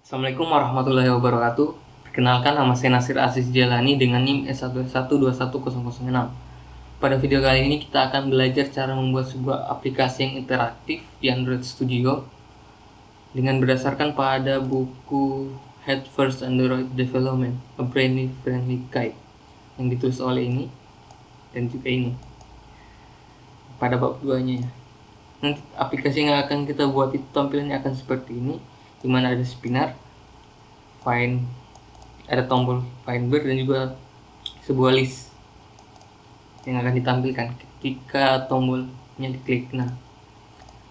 Assalamualaikum warahmatullahi wabarakatuh. Perkenalkan, nama saya Nasir Aziz Jalani dengan NIM S1121006. Pada video kali ini kita akan belajar cara membuat sebuah aplikasi yang interaktif di Android Studio dengan berdasarkan pada buku Head First Android Development, A Brainy Friendly Guide yang ditulis oleh ini dan juga ini pada bab 2-nya ya. Nanti aplikasi yang akan kita buat itu tampilannya akan seperti ini, dimana ada spinner, ada tombol find bar dan juga sebuah list yang akan ditampilkan ketika tombolnya diklik. Nah,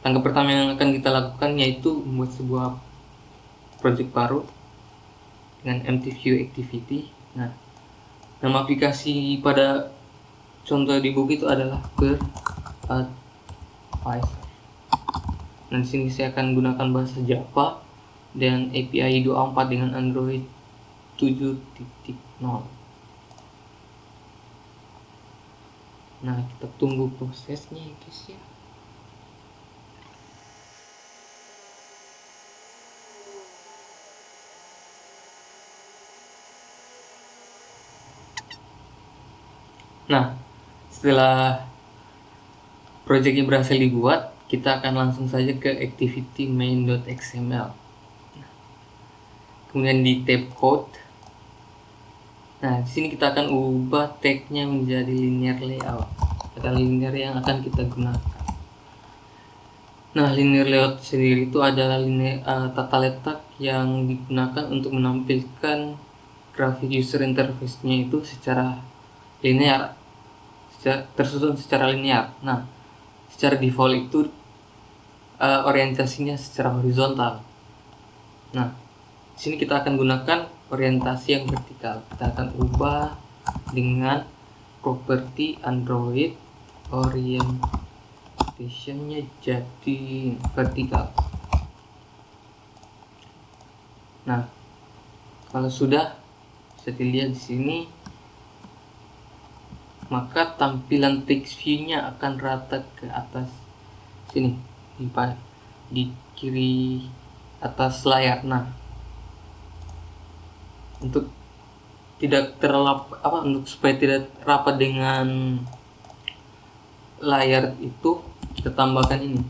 langkah pertama yang akan kita lakukan yaitu membuat sebuah project baru dengan empty view activity. Nah, nama aplikasi pada contoh di buku itu adalah BerAdvisor. Nah, di sini saya akan gunakan bahasa Java dan API 24 dengan Android 7.0. Nah, kita tunggu prosesnya ya guys ya. Nah, setelah projectnya berhasil dibuat, kita akan langsung saja ke activity main.xml. Kemudian di tab code. Nah, di sini kita akan ubah tagnya menjadi linear layout. Ada linear yang akan kita gunakan. Nah, linear layout sendiri itu adalah tata letak yang digunakan untuk menampilkan grafik user interface-nya itu secara linear, tersusun secara linear. Nah, secara default itu orientasinya secara horizontal. Nah, di sini kita akan gunakan orientasi yang vertikal. Kita akan ubah dengan properti Android orientationnya jadi vertikal. Nah, kalau sudah bisa dilihat di sini, maka tampilan text view-nya akan rata ke atas sini di kiri atas layar. Nah, untuk supaya tidak rapat dengan layar itu, kita tambahkan ini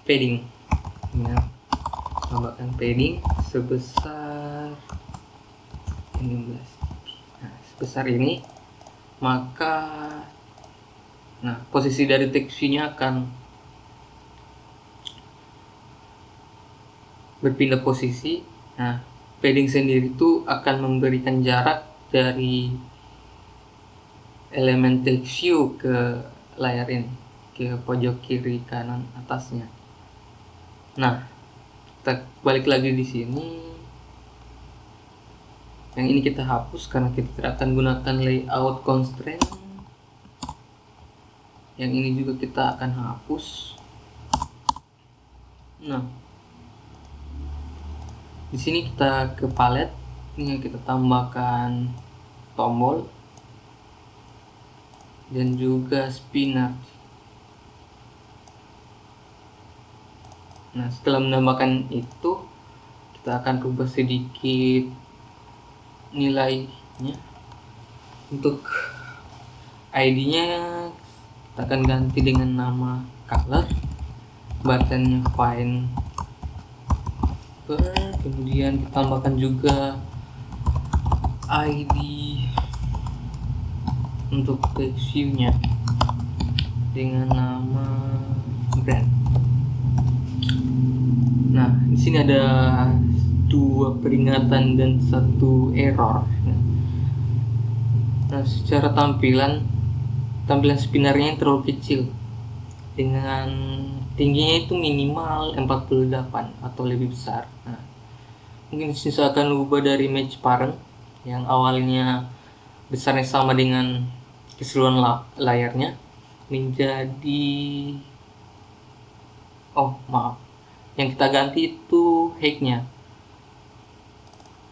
padding ya. Tambahkan padding sebesar 15. Nah, sebesar ini, maka posisi dari text view-nya akan berpindah posisi. Nah, padding sendiri itu akan memberikan jarak dari elemen text view ke layar ini, ke pojok kiri kanan atasnya. Nah, kita balik lagi di sini. Yang ini kita hapus karena kita tidak akan gunakan layout constraint. Yang ini juga kita akan hapus. Nah, di sini kita ke palette, ini kita tambahkan tombol dan juga spinner. Nah, setelah menambahkan itu, kita akan rubah sedikit nilainya. Untuk ID-nya kita akan ganti dengan nama color, buttonnya find bar, kemudian kita tambahkan juga ID untuk text view-nya dengan nama brand. Nah, di sini ada 2 peringatan dan 1 error. Nah, secara tampilan spinnernya yang terlalu kecil, dengan tingginya itu minimal 48 atau lebih besar. Nah, mungkin saya akan ubah dari match parent yang awalnya besarnya sama dengan keseluruhan layarnya menjadi yang kita ganti itu height-nya,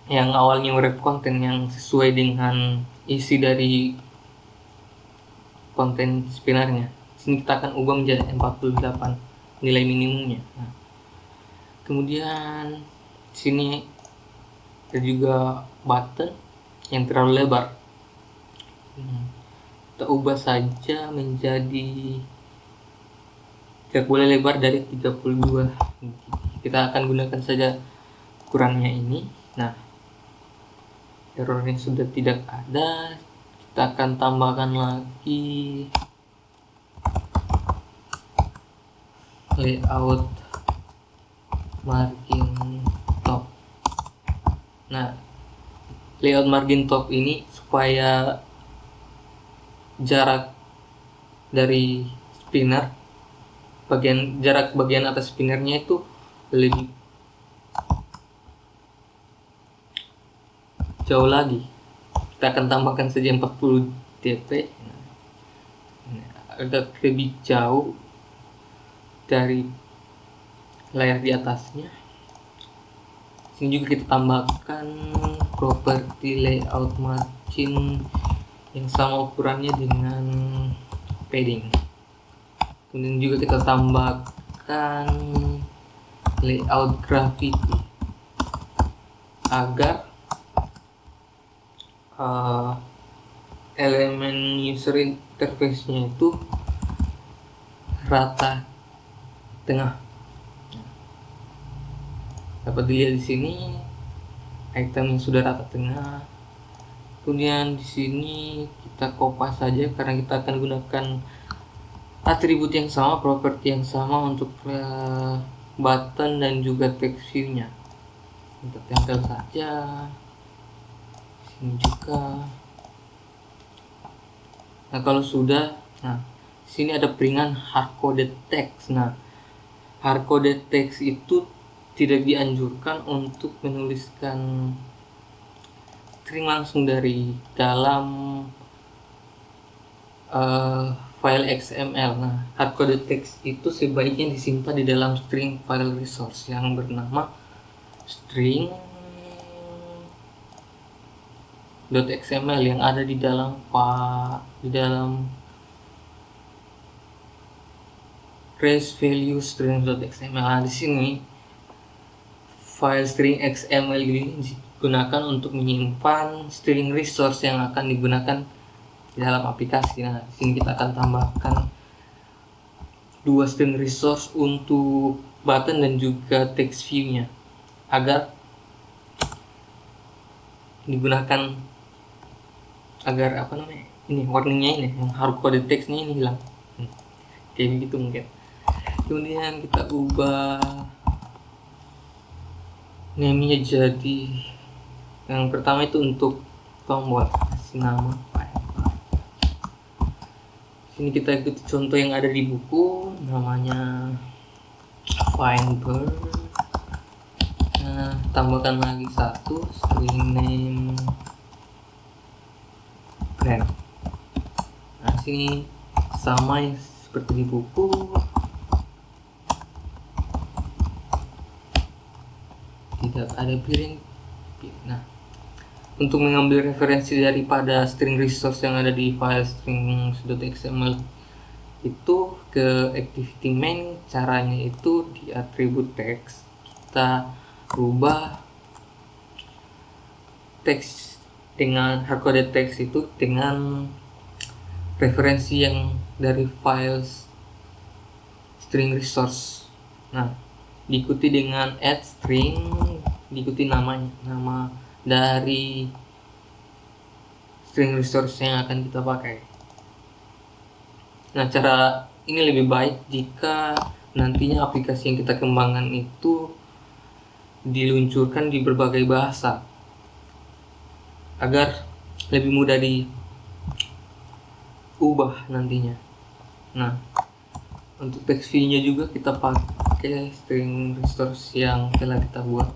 yang awalnya wrap konten yang sesuai dengan isi dari konten spinnernya. Sini kita akan ubah menjadi 48 nilai minimumnya. Nah, Kemudian sini ada juga button yang terlalu lebar. Kita ubah saja menjadi tidak boleh lebar dari 32. Kita akan gunakan saja ukurannya ini. Nah, errornya sudah tidak ada. Kita akan tambahkan lagi layout margin top. Nah, layout margin top ini supaya jarak dari spinner, jarak bagian atas spinnernya itu lebih jauh lagi. Kita akan tambahkan saja 40 dp, agak lebih jauh dari layar di atasnya. Sini juga kita tambahkan properti layout margin yang sama ukurannya dengan padding. Kemudian juga kita tambahkan layout graffiti agar elemen user interface-nya itu rata tengah. Dapat dilihat di sini item yang sudah rata tengah. Kemudian di sini kita kopas saja karena kita akan gunakan atribut yang sama, properti yang sama untuk button dan juga text view-nya. Kita tempel saja. Sini juga. Nah, kalau sudah, sini ada piringan hardcoded text. Nah, hardcoded text itu tidak dianjurkan untuk menuliskan string langsung dari dalam file XML. Nah, hardcoded text itu sebaiknya disimpan di dalam string file resource yang bernama string.xml yang ada di dalam trace value string.xml. Nah, di sini file string XML ini digunakan untuk menyimpan string resource yang akan digunakan di dalam aplikasi. Nah, di sini kita akan tambahkan 2 string resource untuk button dan juga text view-nya agar digunakan agar ini warningnya ini yang hardcoded text-nya ini hilang. Kayak begitu mungkin. Kemudian kita ubah name-nya jadi yang pertama itu untuk tombol, kasih nama sini kita ikuti contoh yang ada di buku, namanya Finder. Nah, tambahkan lagi satu string name brand. Nah, sini sama yang seperti di buku. Tidak ada piring. Nah, untuk mengambil referensi daripada string resource yang ada di file string.xml itu ke activity main, caranya itu di atribut text kita rubah teks dengan hardcoded text itu dengan referensi yang dari file string resource. Nah, diikuti dengan add string, diikuti nama dari string resource yang akan kita pakai. Nah, cara ini lebih baik jika nantinya aplikasi yang kita kembangkan itu diluncurkan di berbagai bahasa agar lebih mudah diubah nantinya. Nah, untuk text view-nya juga kita pakai string resource yang telah kita buat.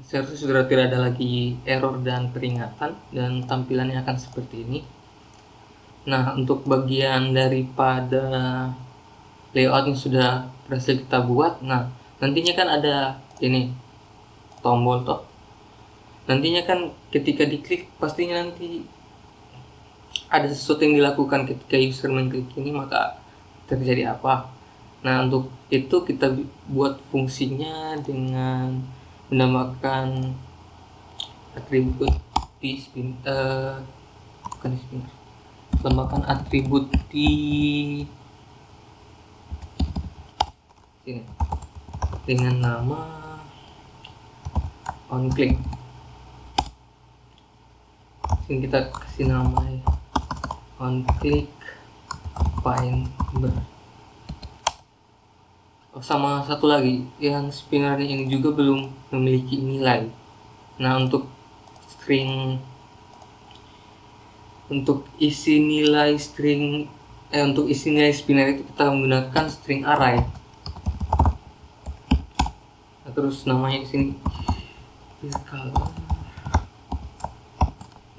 Seharusnya sudah tidak ada lagi error dan peringatan dan tampilannya akan seperti ini. Nah, untuk bagian daripada layout yang sudah berhasil kita buat, nah nantinya kan ada ini tombol toh. Nantinya kan ketika diklik pastinya nanti ada sesuatu yang dilakukan ketika user mengklik ini, maka terjadi apa? Nah, untuk itu kita buat fungsinya dengan menambahkan atribut di bukan di spinner, tambahkan atribut di sini dengan nama onClick. Sini kita kasih nama onClick finder. Sama satu lagi, yang spinner ini juga belum memiliki nilai. Nah, untuk isi nilai spinner itu kita menggunakan string array. Nah, terus namanya di sini color.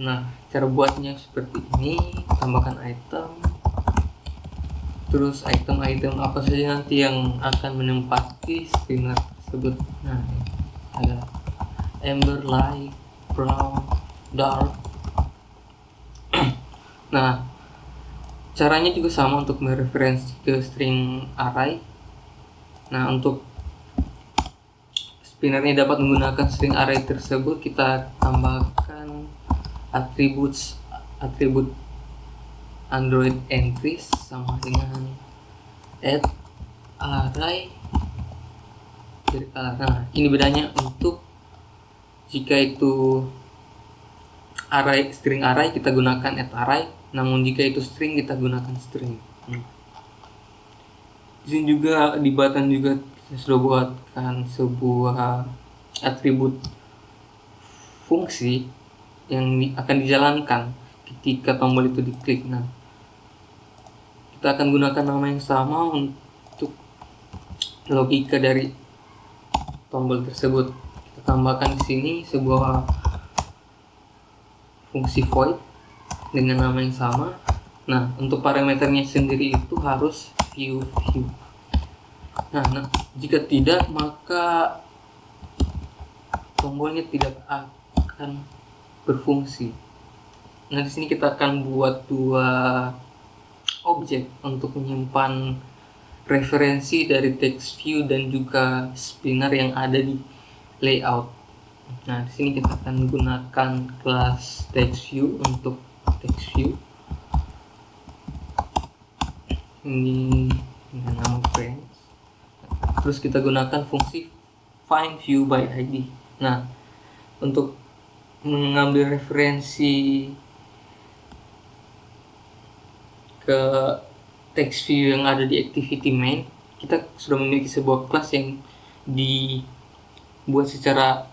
Nah, cara buatnya seperti ini, tambahkan item, terus item apa saja nanti yang akan menempati spinner tersebut. Nah, ada amber, light, brown, dark. Nah, caranya juga sama untuk mereferensi ke string array. Nah, untuk spinner ini dapat menggunakan string array tersebut, kita tambahkan atribut Android entries sama dengan add array dari color. Nah, ini bedanya untuk jika itu string array kita gunakan add array, namun jika itu string kita gunakan string. Di sini juga di button juga saya sudah buatkan sebuah atribut fungsi yang akan dijalankan ketika tombol itu diklik. Nah, kita akan gunakan nama yang sama untuk logika dari tombol tersebut. Kita tambahkan di sini sebuah fungsi void dengan nama yang sama. Nah, untuk parameternya sendiri itu harus view. Nah, jika tidak maka tombolnya tidak akan berfungsi. Nah, di sini kita akan buat dua objek untuk menyimpan referensi dari text view dan juga spinner yang ada di layout. Nah, di sini kita akan gunakan kelas text view untuk text view. Ini dengan nama friends. Terus kita gunakan fungsi find view by ID. Nah, untuk mengambil referensi ke text view yang ada di activity main, kita sudah memiliki sebuah kelas yang dibuat secara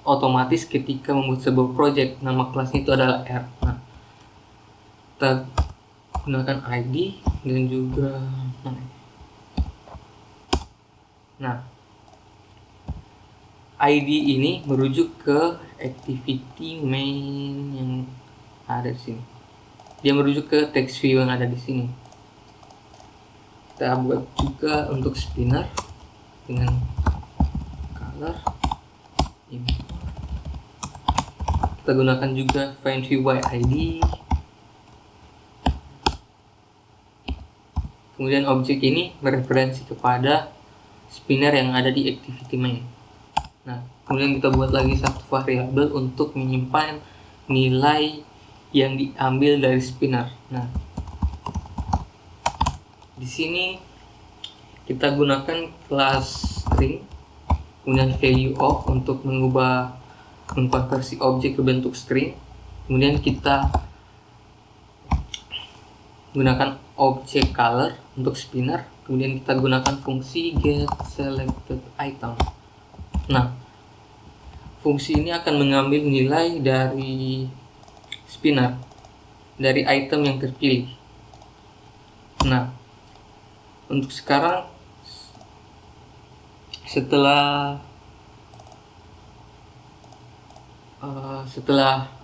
otomatis ketika membuat sebuah project. Nama kelasnya itu adalah R. Nah, kita gunakan ID dan juga ID ini merujuk ke activity main yang ada di sini. Dia merujuk ke text view yang ada di sini. Kita buat juga untuk spinner dengan color. Kita gunakan juga find view by ID. Kemudian objek ini mereferensi kepada spinner yang ada di activity main. Nah, kemudian kita buat lagi satu variabel untuk menyimpan nilai yang diambil dari spinner. Nah, di sini kita gunakan kelas string, kemudian value of untuk mengkonversi objek ke bentuk string. Kemudian kita gunakan objek color untuk spinner. Kemudian kita gunakan fungsi get selected item. Nah, fungsi ini akan mengambil nilai dari spinner, dari item yang terpilih. Nah, untuk sekarang setelah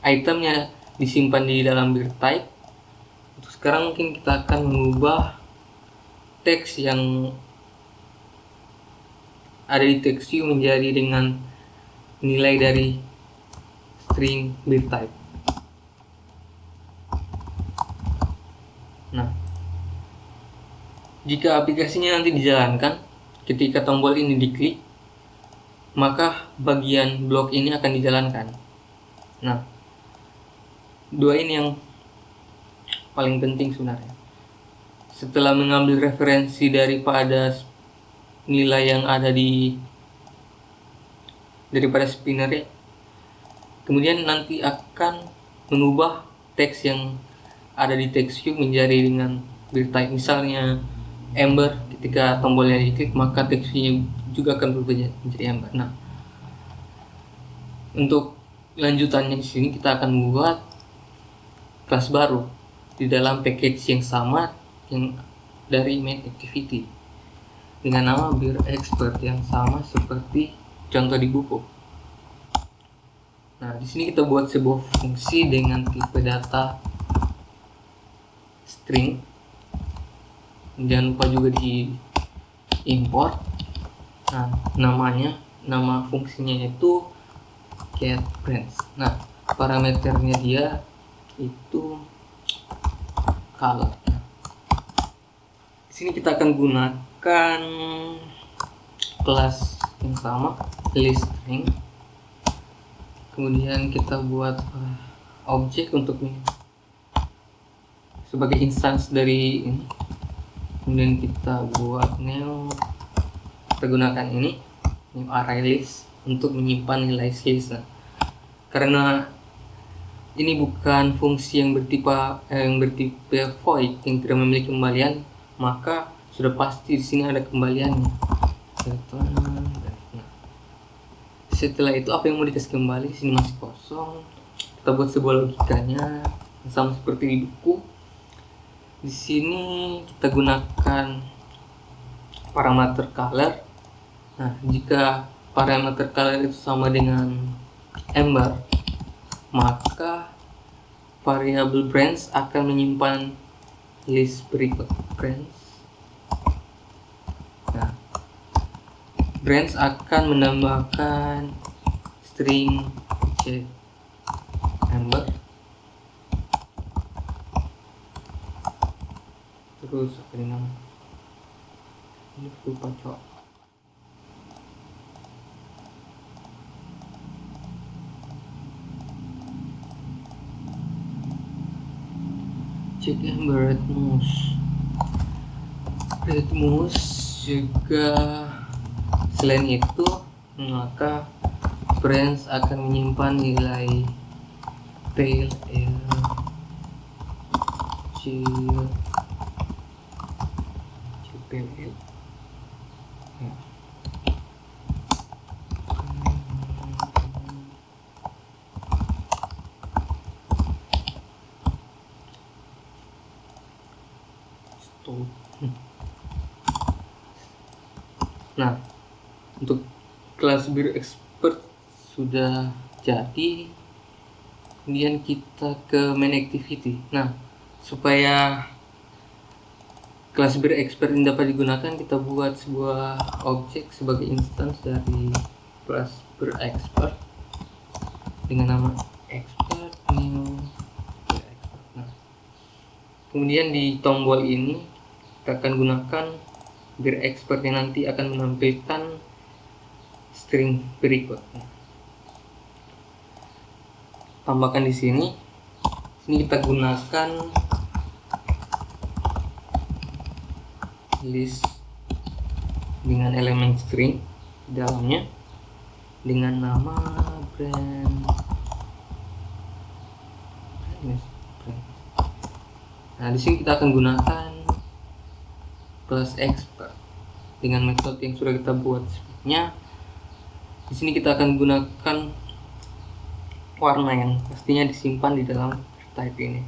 itemnya disimpan di dalam bir type, untuk sekarang mungkin kita akan mengubah teks yang ada di text view menjadi dengan nilai dari string bir type. Nah, Jika aplikasinya nanti dijalankan, ketika tombol ini diklik, maka bagian blok ini akan dijalankan. Nah, dua ini yang paling penting sebenarnya. Setelah mengambil referensi daripada nilai yang ada daripada spinner ya, kemudian nanti akan mengubah teks yang ada di text view menjadi dengan bir type. Misalnya Ember, ketika tombolnya diklik maka text view juga akan berubah menjadi Ember. Nah, untuk lanjutannya di sini kita akan membuat kelas baru di dalam package yang sama yang dari main activity dengan nama bir expert yang sama seperti contoh di buku. Nah, di sini kita buat sebuah fungsi dengan tipe data string. Jangan lupa juga di import. Nah, nama fungsinya itu getBranch. Nah, parameternya dia itu color. Di sini kita akan gunakan kelas yang sama, listString. Kemudian kita buat objek untuk sebagai instance dari ini. Kemudian kita buat new, kita gunakan ini new array list untuk menyimpan nilai list. Nah, karena ini bukan fungsi yang bertipe void yang tidak memiliki kembalian, maka sudah pasti di sini ada kembaliannya. Nah, setelah itu apa yang mau dikasih kembali? Di sini masih kosong. Kita buat sebuah logikanya sama seperti di buku. Di sini kita gunakan parameter color. Nah, jika parameter color itu sama dengan Ember, maka variabel branch akan menyimpan list berikut branch. Nah, branch akan menambahkan string Ember. Terus apa ini namanya? Ini lupa cok. Check Ember Redmus juga. Selain itu, maka branch akan menyimpan nilai tail PL. Nah, untuk kelas bir expert sudah jadi. Kemudian kita ke main activity. Nah, supaya kelas bir expert ini dapat digunakan, kita buat sebuah objek sebagai instance dari kelas bir expert dengan nama expert new bir expert. Nah, kemudian di tombol ini kita akan gunakan bir expert yang nanti akan menampilkan string berikut. Tambahkan di sini. Sini kita gunakan list dengan elemen string di dalamnya dengan nama brand. Nah, di sini kita akan gunakan kelas expert dengan metode yang sudah kita buat sebelumnya. Di sini kita akan gunakan warna yang pastinya disimpan di dalam type ini.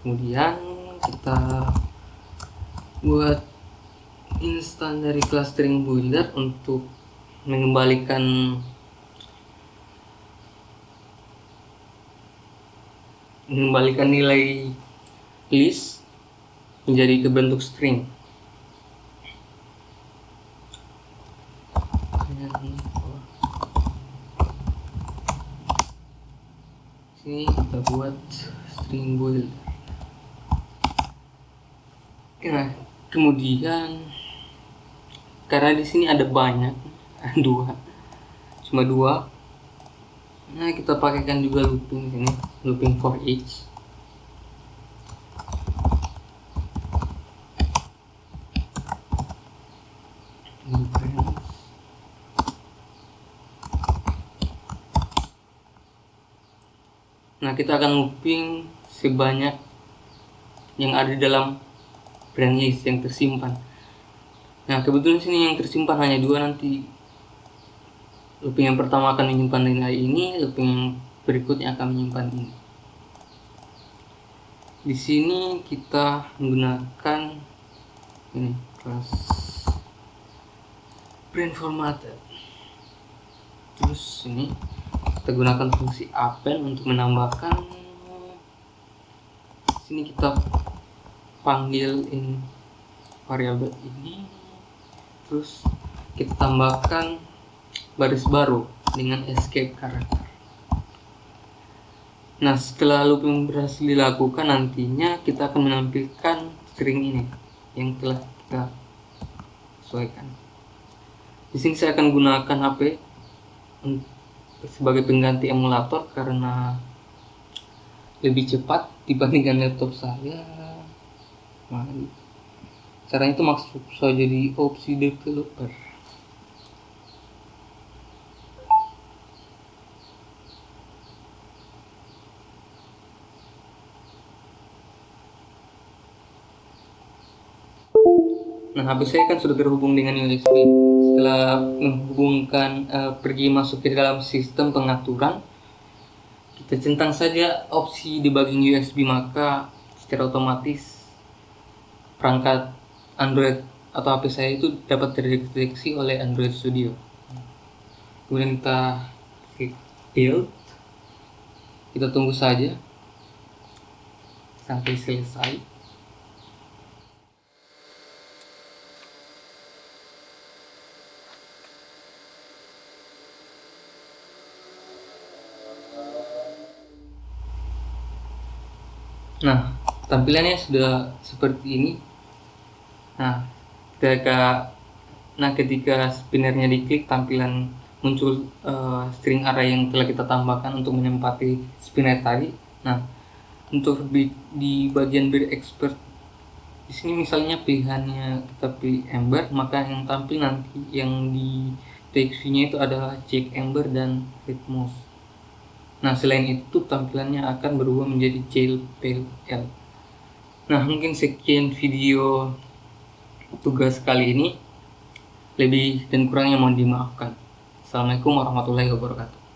Kemudian kita buat instan dari kelas string builder untuk mengembalikan nilai list menjadi ke bentuk string. Sini kita buat string builder. Nah, kemudian karena di sini ada banyak, cuma dua. Nah, kita pakaikan juga looping sini, looping for each. Nah, kita akan looping sebanyak yang ada di dalam brand list yang tersimpan. Nah, kebetulan sini yang tersimpan hanya dua. Nanti looping yang pertama akan menyimpan nilai ini, looping yang berikutnya akan menyimpan ini. Di sini kita menggunakan ini class brand formatted. Terus ini kita gunakan fungsi append untuk menambahkan. Sini kita panggil in variabel ini, terus kita tambahkan baris baru dengan escape character. Nah, setelah looping berhasil dilakukan, nantinya kita akan menampilkan string ini yang telah kita sesuaikan. Di sini saya akan gunakan HP sebagai pengganti emulator karena lebih cepat dibandingkan laptop saya. Caranya itu masuk saja di opsi developer. Nah, HP saya kan sudah terhubung dengan USB. Setelah menghubungkan pergi masuk ke dalam sistem pengaturan, kita centang saja opsi debugging USB, maka secara otomatis perangkat Android atau HP saya itu dapat terdeteksi oleh Android Studio. Kemudian kita klik build, kita tunggu saja sampai selesai. Nah, tampilannya sudah seperti ini. Nah, ketika spinnernya diklik, tampilan muncul string array yang telah kita tambahkan untuk menempati spinner tadi. Nah, untuk di bagian build expert di sini misalnya pilihannya kita pilih Ember, maka yang tampil nanti yang di TXT-nya itu adalah check Ember dan Ritmos. Nah, selain itu tampilannya akan berubah menjadi JPL. Nah, mungkin sekian video tugas kali ini. Lebih dan kurangnya mohon dimaafkan. Assalamualaikum warahmatullahi wabarakatuh.